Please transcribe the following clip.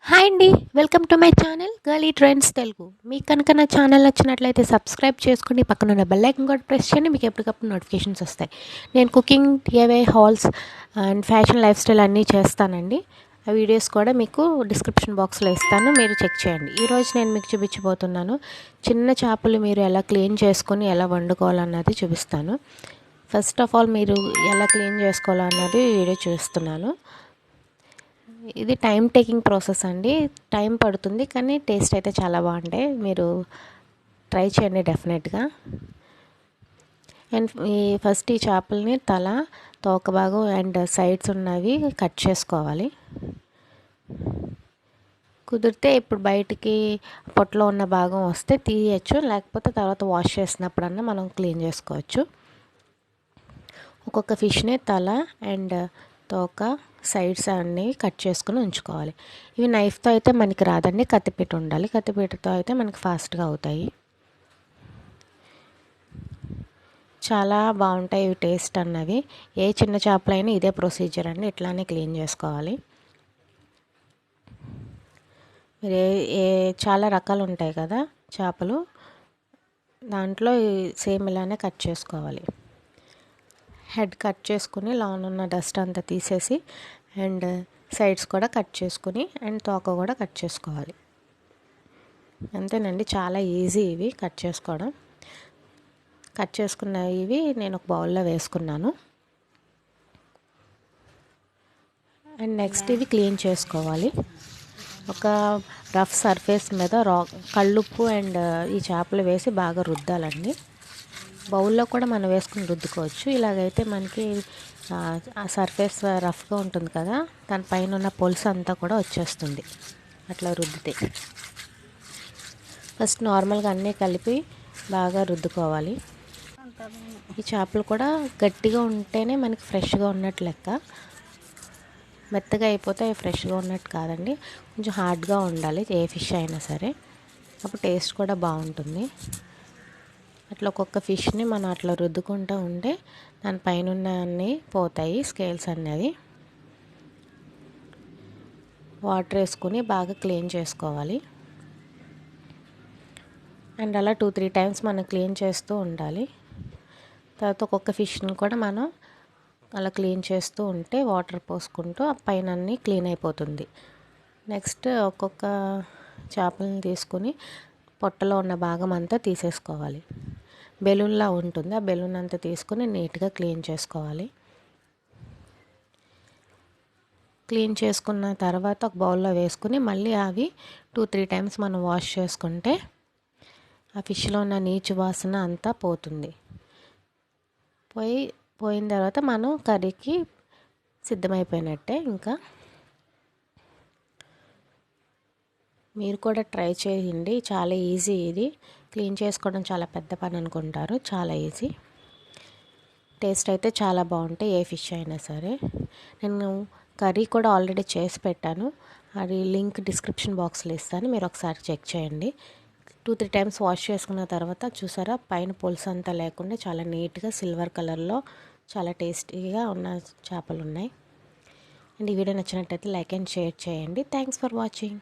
Hi అండి, welcome to my channel girly trends Telugu. మీకు కనుక నా ఛానల్ నచ్చినట్లయితే సబ్స్క్రైబ్ చేసుకుని పక్కన ఉన్న బెల్ ఐకాన్ కూడా ప్రెస్ చేయండి. మీకు ఎప్పటికప్పుడు నోటిఫికేషన్స్ వస్తాయి. నేను cooking, DIY halls and fashion life style అన్నీ చేస్తానండి. ఆ వీడియోస్ కూడా మీకు డిస్క్రిప్షన్ బాక్స్లో ఇస్తాను, మీరు చెక్ చేయండి. ఈరోజు నేను మీకు చూపించబోతున్నాను చిన్న చేపలు మీరు ఎలా క్లీన్ చేసుకొని ఎలా వండుకోవాలన్నది చూపిస్తాను. ఫస్ట్ ఆఫ్ ఆల్ మీరు ఎలా క్లీన్ చేసుకోవాలన్నది వీడియో చూస్తున్నాను. ఇది టైం టేకింగ్ ప్రాసెస్ అండి, టైం పడుతుంది కానీ టేస్ట్ అయితే చాలా బాగుంటాయి. మీరు ట్రై చేయండి డెఫినెట్గా. అండ్ ఫస్ట్ ఈ చేపల్ని తల, తోక భాగం అండ్ సైడ్స్ ఉన్నవి కట్ చేసుకోవాలి. కుదిరితే ఇప్పుడు బయటికి పొట్టలో ఉన్న భాగం వస్తే తీయచ్చు, లేకపోతే తర్వాత వాష్ చేసినప్పుడన్నా మనం క్లీన్ చేసుకోవచ్చు. ఒక్కొక్క ఫిష్ని తల అండ్ తోక, సైడ్స్ అన్నీ కట్ చేసుకుని ఉంచుకోవాలి. ఇవి నైఫ్తో అయితే మనకి రాదండి, కత్తిపీట ఉండాలి. కత్తిపీటతో అయితే మనకి ఫాస్ట్గా అవుతాయి. చాలా బాగుంటాయి ఇవి టేస్ట్ అన్నవి. ఏ చిన్న చేపలైనా ఇదే ప్రొసీజర్ అండి, ఇట్లానే క్లీన్ చేసుకోవాలి. మీరు చాలా రకాలు ఉంటాయి కదా చేపలు, దాంట్లో సేమ్ ఇలానే కట్ చేసుకోవాలి. హెడ్ కట్ చేసుకుని లోన ఉన్న డస్ట్ అంతా తీసేసి అండ్ సైడ్స్ కూడా కట్ చేసుకుని అండ్ తోక కూడా కట్ చేసుకోవాలి. అంతేనండి, చాలా ఈజీ ఇవి కట్ చేసుకోవడం. కట్ చేసుకున్న ఇవి నేను ఒక బౌల్లో వేసుకున్నాను. అండ్ నెక్స్ట్ ఇవి క్లీన్ చేసుకోవాలి. ఒక రఫ్ సర్ఫేస్ మీద కళ్ళుప్పు అండ్ ఈ చేపలు వేసి బాగా రుద్దాలండి. బౌల్లో కూడా మనం వేసుకుని రుద్దుకోవచ్చు. ఇలాగైతే మనకి ఆ సర్ఫేస్ రఫ్గా ఉంటుంది కదా, దానిపైన ఉన్న పొలుసు అంతా కూడా వచ్చేస్తుంది అట్లా రుద్దితే. ఫస్ట్ నార్మల్గా అన్నీ కలిపి బాగా రుద్దుకోవాలి. ఈ చేపలు కూడా గట్టిగా ఉంటేనే మనకి ఫ్రెష్గా ఉన్నట్టు లెక్క. మెత్తగా అయిపోతే అవి ఫ్రెష్గా ఉన్నట్టు కాదండి, కొంచెం హార్డ్గా ఉండాలి ఏ ఫిష్ అయినా సరే, అప్పుడు టేస్ట్ కూడా బాగుంటుంది. అట్లా ఒక్కొక్క ఫిష్ని మనం అట్లా రుద్దుకుంటూ ఉంటే దానిపైన ఉన్న అన్నీ పోతాయి, స్కేల్స్ అనేవి. వాటర్ వేసుకుని బాగా క్లీన్ చేసుకోవాలి. అండ్ అలా 2-3 టైమ్స్ మనం క్లీన్ చేస్తూ ఉండాలి. తర్వాత ఒక్కొక్క ఫిష్ని కూడా మనం అలా క్లీన్ చేస్తూ ఉంటే వాటర్ పోసుకుంటూ ఆ పైన అన్నీ క్లీన్ అయిపోతుంది. నెక్స్ట్ ఒక్కొక్క చేపలను తీసుకుని పొట్టలో ఉన్న భాగం అంతా తీసేసుకోవాలి. బెలూన్లా ఉంటుంది, ఆ బెలూన్ అంతా తీసుకుని నీట్గా క్లీన్ చేసుకోవాలి. క్లీన్ చేసుకున్న తర్వాత ఒక బౌల్లో వేసుకుని మళ్ళీ అవి 2-3 టైమ్స్ మనం వాష్ చేసుకుంటే ఆ ఫిష్లో ఉన్న నీచు వాసన అంతా పోతుంది. పోయిన తర్వాత మనం కర్రీకి సిద్ధమైపోయినట్టే. ఇంకా మీరు కూడా ట్రై చేయండి, చాలా ఈజీ. ఇది క్లీన్ చేసుకోవడం చాలా పెద్ద పని అనుకుంటారు, చాలా ఈజీ. టేస్ట్ అయితే చాలా బాగుంటాయి ఏ ఫిష్ అయినా సరే. నేను కర్రీ కూడా ఆల్రెడీ చేసి పెట్టాను, అది లింక్ డిస్క్రిప్షన్ బాక్స్లో ఇస్తాను, మీరు ఒకసారి చెక్ చేయండి. 2-3 టైమ్స్ వాష్ చేసుకున్న తర్వాత చూసారా, పైన పులుసు అంతా లేకుండా చాలా నీట్గా సిల్వర్ కలర్లో చాలా టేస్టీగా ఉన్న చేపలు ఉన్నాయి. అండ్ ఈ వీడియో నచ్చినట్టయితే లైక్ అండ్ షేర్ చేయండి. Thanks for watching.